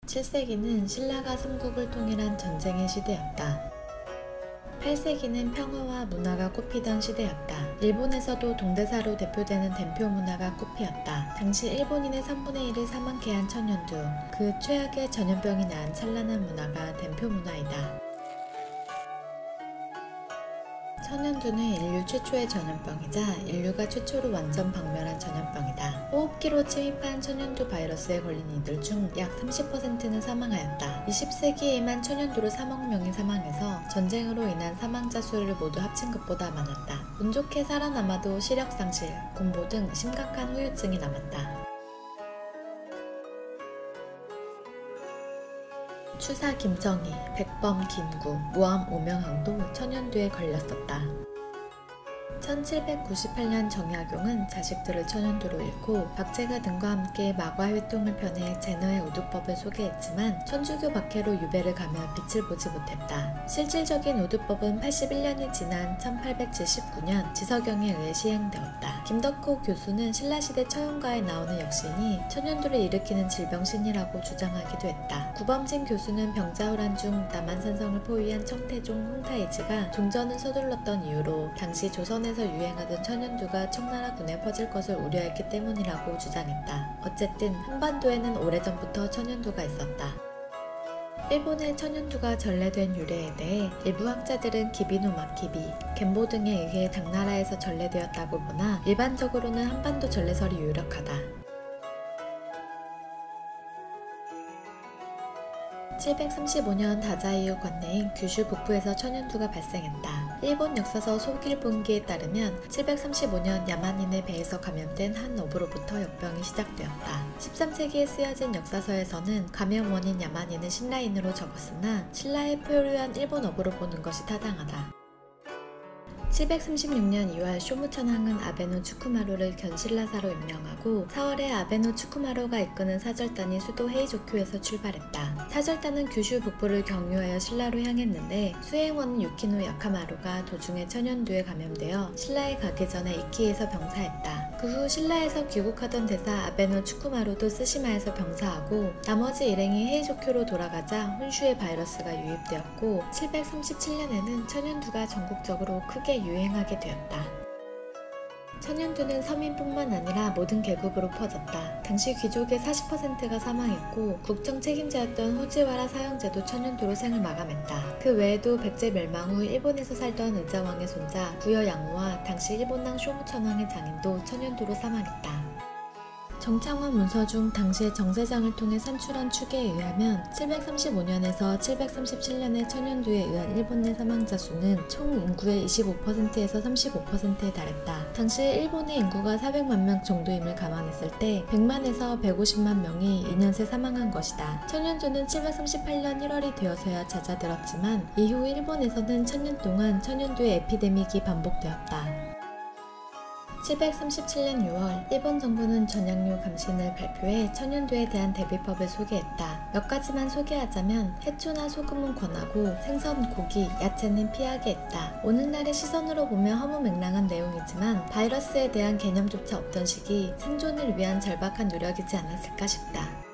7세기는 신라가 삼국을 통일한 전쟁의 시대였다. 8세기는 평화와 문화가 꽃피던 시대였다. 일본에서도 동대사로 대표되는 덴표 문화가 꽃피었다. 당시 일본인의 3분의 1을 사망케 한 천연두, 그 최악의 전염병이 낳은 찬란한 문화가 덴표 문화이다. 천연두는 인류 최초의 전염병이자 인류가 최초로 완전 박멸한 전염병이다. 호흡기로 침입한 천연두 바이러스에 걸린 이들 중 약 30%는 사망하였다. 20세기에만 천연두로 3억 명이 사망해서 전쟁으로 인한 사망자 수를 모두 합친 것보다 많았다. 운 좋게 살아남아도 시력 상실, 공보 등 심각한 후유증이 남았다. 추사 김정희, 백범 김구, 무암 오명항도 천연두에 걸렸었다. 1798년 정약용은 자식들을 천연두로 잃고 박제가 등과 함께 마과회통을 펴내 제너의 오두법을 소개했지만 천주교 박해로 유배를 가며 빛을 보지 못했다. 실질적인 오두법은 81년이 지난 1879년 지석영에 의해 시행되었다. 김덕호 교수는 신라시대 처용가에 나오는 역신이 천연두를 일으키는 질병신이라고 주장하기도 했다. 구범진 교수는 병자호란 중 남한산성을 포위한 청태종 홍타이지가 종전을 서둘렀던 이유로 당시 조선에서 유행하던 천연두가 청나라군에 퍼질 것을 우려했기 때문이라고 주장했다. 어쨌든 한반도에는 오래전부터 천연두가 있었다. 일본의 천연두가 전래된 유래에 대해 일부 학자들은 기비노마키비, 겐보 등에 의해 당나라에서 전래되었다고 보나 일반적으로는 한반도 전래설이 유력하다. 735년 다자이유 관내인 규슈 북부에서 천연두가 발생했다. 일본 역사서 소길본기에 따르면 735년 야만인의 배에서 감염된 한 어부로부터 역병이 시작되었다. 13세기에 쓰여진 역사서에서는 감염 원인 야만인을 신라인으로 적었으나 신라에 표류한 일본 어부로 보는 것이 타당하다. 736년 2월 쇼무천황은 아베노 추쿠마로를 견신라사로 임명하고 4월에 아베노 추쿠마로가 이끄는 사절단이 수도 헤이조큐에서 출발했다. 사절단은 규슈 북부를 경유하여 신라로 향했는데 수행원은 유키노 야카마루가 도중에 천연두에 감염되어 신라에 가기 전에 이키에서 병사했다. 그 후 신라에서 귀국하던 대사 아베노 추쿠마로도 스시마에서 병사하고 나머지 일행이 헤이조큐로 돌아가자 혼슈의 바이러스가 유입되었고 737년에는 천연두가 전국적으로 크게 유행하게 되었다. 천연두는 서민뿐만 아니라 모든 계급으로 퍼졌다. 당시 귀족의 40%가 사망했고 국정 책임자였던 후지와라 사형제도 천연두로 생을 마감했다. 그 외에도 백제 멸망 후 일본에서 살던 의자왕의 손자 부여 양무와 당시 일본왕 쇼무천왕의 장인도 천연두로 사망했다. 정창원 문서 중 당시의 정세장을 통해 산출한 추계에 의하면 735년에서 737년의 천연두에 의한 일본 내 사망자 수는 총 인구의 25%에서 35%에 달했다. 당시 일본의 인구가 400만 명 정도임을 감안했을 때 100만에서 150만 명이 2년 새 사망한 것이다. 천연두는 738년 1월이 되어서야 잦아들었지만 이후 일본에서는 천년 동안 천연두의 에피데믹이 반복되었다. 737년 6월 일본 정부는 전약류 감신을 발표해 천연두에 대한 대비법을 소개했다. 몇 가지만 소개하자면 해초나 소금은 권하고 생선, 고기, 야채는 피하게 했다. 오늘날의 시선으로 보면 허무맹랑한 내용이지만 바이러스에 대한 개념조차 없던 시기 생존을 위한 절박한 노력이지 않았을까 싶다.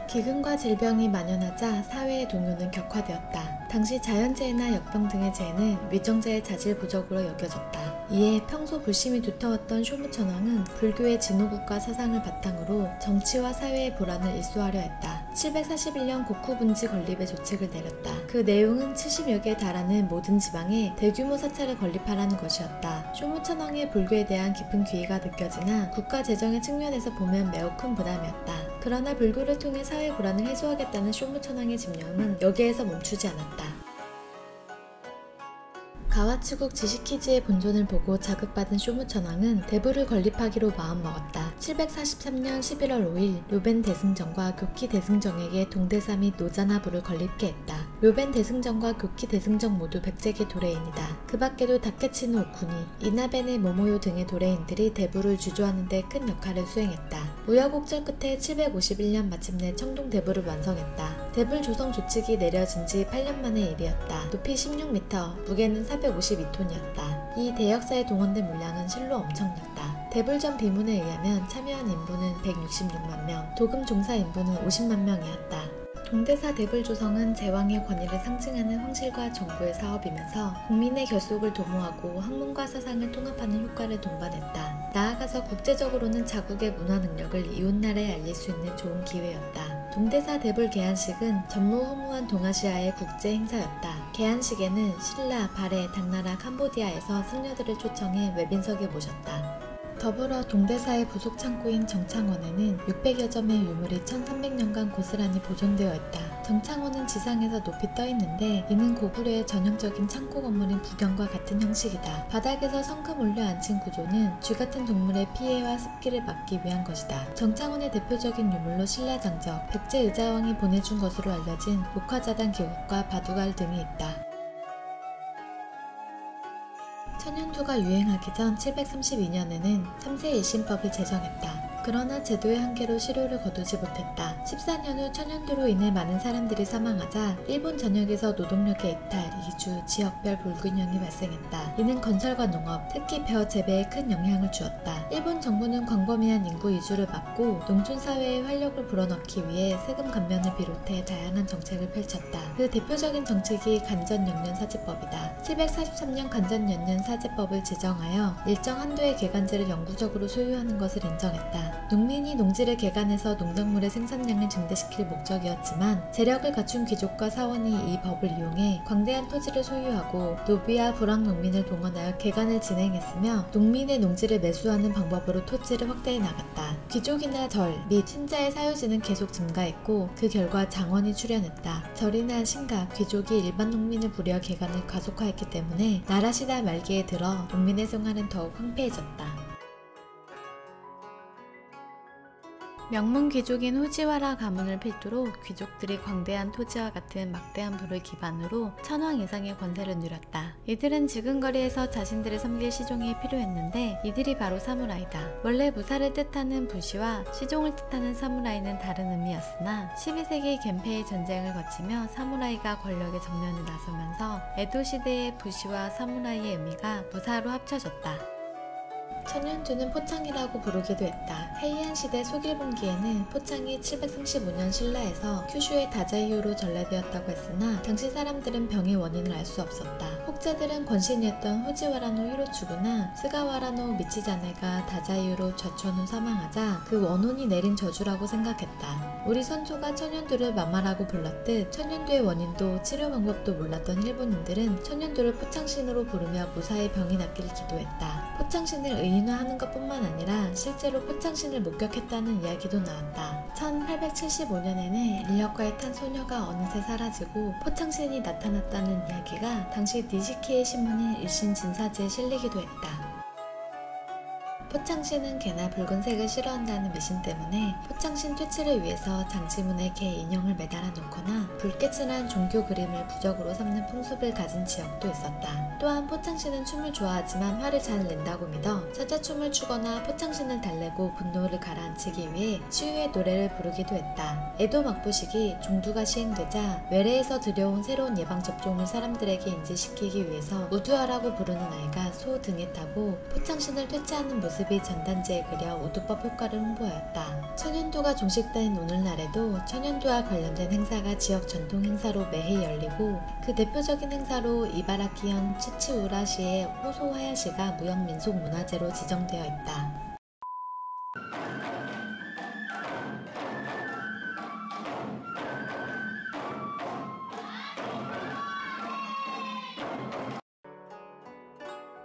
기근과 질병이 만연하자 사회의 동요는 격화되었다. 당시 자연재해나 역병 등의 재해는 위정자의 자질부족으로 여겨졌다. 이에 평소 불심이 두터웠던 쇼무천왕은 불교의 진호국가 사상을 바탕으로 정치와 사회의 불안을 일소하려 했다. 741년 고쿠분지 건립의 조칙을 내렸다. 그 내용은 70여 개에 달하는 모든 지방에 대규모 사찰을 건립하라는 것이었다. 쇼무천왕의 불교에 대한 깊은 귀의가 느껴지나 국가 재정의 측면에서 보면 매우 큰 부담이었다. 그러나 불교를 통해 사회 불안을 해소하겠다는 쇼무천왕의 집념은 여기에서 멈추지 않았다. 가와츠국 지시키지의 본존을 보고 자극받은 쇼무천왕은 대부를 건립하기로 마음먹었다. 743년 11월 5일 료벤 대승정과 교키 대승정에게 동대사 및 노자나부를 건립케 했다. 료벤 대승정과 교키 대승정 모두 백제계 도레인이다. 그 밖에도 다케치노 오쿠니, 이나베네 모모요 등의 도레인들이 대부를 주조하는 데 큰 역할을 수행했다. 우여곡절 끝에 751년 마침내 청동 대부를 완성했다. 대불 조성 조칙이 내려진 지 8년 만의 일이었다. 높이 16m, 무게는 452톤이었다. 이 대역사에 동원된 물량은 실로 엄청났다. 대불전 비문에 의하면 참여한 인부는 166만 명, 도금 종사 인부는 50만 명이었다. 동대사 대불조성은 제왕의 권위를 상징하는 황실과 정부의 사업이면서 국민의 결속을 도모하고 학문과 사상을 통합하는 효과를 동반했다. 나아가서 국제적으로는 자국의 문화 능력을 이웃나라에 알릴 수 있는 좋은 기회였다. 동대사 대불 개안식은 전무후무한 동아시아의 국제 행사였다. 개안식에는 신라, 발해, 당나라, 캄보디아에서 승려들을 초청해 외빈석에 모셨다. 더불어 동대사의 부속 창고인 정창원에는 600여 점의 유물이 1300년간 고스란히 보존되어 있다. 정창원은 지상에서 높이 떠 있는데 이는 고구려의 전형적인 창고 건물인 부경과 같은 형식이다. 바닥에서 성큼 올려 앉힌 구조는 쥐 같은 동물의 피해와 습기를 막기 위한 것이다. 정창원의 대표적인 유물로 신라장적, 백제의자왕이 보내준 것으로 알려진 녹화자단 기국과 바둑알 등이 있다. 천연두가 유행하기 전 732년에는 3세 1신법을 제정했다. 그러나 제도의 한계로 실효를 거두지 못했다. 14년 후 천연두로 인해 많은 사람들이 사망하자 일본 전역에서 노동력의 이탈, 이주, 지역별 불균형이 발생했다. 이는 건설과 농업, 특히 벼 재배에 큰 영향을 주었다. 일본 정부는 광범위한 인구 이주를 막고 농촌 사회에 활력을 불어넣기 위해 세금 감면을 비롯해 다양한 정책을 펼쳤다. 그 대표적인 정책이 간전영년사제법이다. 743년 간전영년사제법을 제정하여 일정 한도의 개간지를 영구적으로 소유하는 것을 인정했다. 농민이 농지를 개간해서 농작물의 생산량을 증대시킬 목적이었지만 재력을 갖춘 귀족과 사원이 이 법을 이용해 광대한 토지를 소유하고 노비와 불황 농민을 동원하여 개간을 진행했으며 농민의 농지를 매수하는 방법으로 토지를 확대해 나갔다. 귀족이나 절 및 신자의 사유지는 계속 증가했고 그 결과 장원이 출현했다. 절이나 신가, 귀족이 일반 농민을 부려 개간을 가속화했기 때문에 나라 시대 말기에 들어 농민의 생활은 더욱 황폐해졌다. 명문 귀족인 후지와라 가문을 필두로 귀족들이 광대한 토지와 같은 막대한 부를 기반으로 천황 이상의 권세를 누렸다. 이들은 지근거리에서 자신들을 섬길 시종이 필요했는데 이들이 바로 사무라이다. 원래 무사를 뜻하는 부시와 시종을 뜻하는 사무라이는 다른 의미였으나 12세기 겐페이 전쟁을 거치며 사무라이가 권력의 정면에 나서면서 에도 시대의 부시와 사무라이의 의미가 무사로 합쳐졌다. 천연두는 포창이라고 부르기도 했다. 헤이안 시대 소길분기에는 포창이 735년 신라에서 큐슈의 다자이유로 전래되었다고 했으나 당시 사람들은 병의 원인을 알 수 없었다. 혹자들은 권신이었던 후지와라노 히로추구나 스가와라노 미치자네가 다자이유로 좌천 후 사망하자 그 원혼이 내린 저주라고 생각했다. 우리 선조가 천연두를 마마라고 불렀듯 천연두의 원인도 치료 방법도 몰랐던 일본인들은 천연두를 포창신으로 부르며 무사히 병이 낫기를 기도했다. 포창신을 의인화하는 것뿐만 아니라 실제로 포창신을 목격했다는 이야기도 나왔다. 1875년에는 인력거에 탄 소녀가 어느새 사라지고 포창신이 나타났다는 이야기가 당시 니시키의 신문인 일신 진사지에 실리기도 했다. 포창신은 개나 붉은색을 싫어한다는 미신 때문에 포창신 퇴치를 위해서 장지문에 개 인형을 매달아 놓거나 불꽃이란 종교 그림을 부적으로 삼는 풍습을 가진 지역도 있었다. 또한 포창신은 춤을 좋아하지만 화를 잘 낸다고 믿어 사자춤을 추거나 포창신을 달래고 분노를 가라앉히기 위해 치유의 노래를 부르기도 했다. 에도 막부식이 종두가 시행되자 외래에서 들여온 새로운 예방접종을 사람들에게 인지시키기 위해서 우두아라고 부르는 아이가 소 등에 타고 포창신을 퇴치하는 모습이 전단지에 그려 우두법 효과를 홍보하였다. 천연두가 종식된 오늘날에도 천연두와 관련된 행사가 지역 전통 행사로 매해 열리고 그 대표적인 행사로 이바라키현 치치우라시의 호소하야시가 무형민속문화재로 지정되어 있다.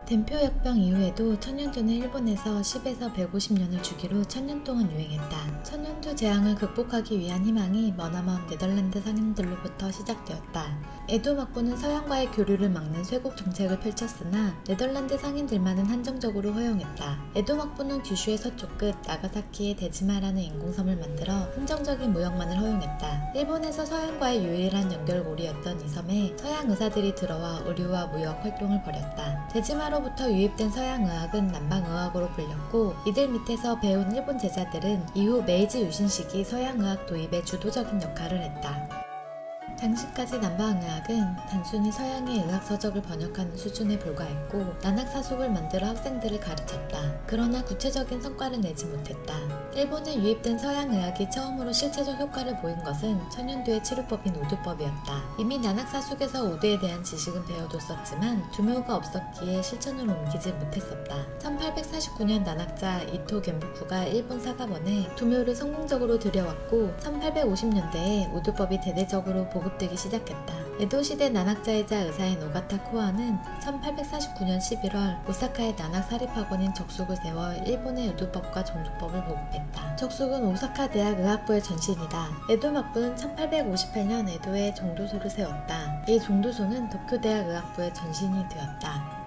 덴표 역병 이후에도 천연두는 일본에서 10에서 150년을 주기로 천년 동안 유행했다. 천연두 재앙을 극복하기 위한 희망이 머나먼 네덜란드 상인들로부터 시작되었다. 에도 막부는 서양과의 교류를 막는 쇄국 정책을 펼쳤으나 네덜란드 상인들만은 한정적으로 허용했다. 에도 막부는 규슈의 서쪽 끝 나가사키에 데지마라는 인공섬을 만들어 한정적인 무역만을 허용했다. 일본에서 서양과의 유일한 연결고리였던 이 섬에 서양 의사들이 들어와 의료와 무역 활동을 벌였다. 데지마로 부터 유입된 서양의학은 남방의학으로 불렸고 이들 밑에서 배운 일본 제자들은 이후 메이지 유신 시기 서양의학 도입에 주도적인 역할을 했다. 당시까지 남방의학은 단순히 서양의 의학 서적을 번역하는 수준에 불과했고 난학사속을 만들어 학생들을 가르쳤다. 그러나 구체적인 성과를 내지 못했다. 일본에 유입된 서양의학이 처음으로 실체적 효과를 보인 것은 천연두의 치료법인 우두법이었다. 이미 난학사속에서 우두에 대한 지식은 배워뒀었지만 규모가 없었기에 실천으로 옮기지 못했었다. 1849년 난학자 이토 겐부쿠가 일본 사가번에 두묘를 성공적으로 들여왔고 1850년대에 우두법이 대대적으로 보급되기 시작했다. 에도시대 난학자이자 의사인 오가타 코아는 1849년 11월 오사카의 난학사립학원인 적숙을 세워 일본의 우두법과 종두법을 보급했다. 적숙은 오사카 대학 의학부의 전신이다. 에도 막부는 1858년 에도에 종도소를 세웠다. 이 종도소는 도쿄대학 의학부의 전신이 되었다.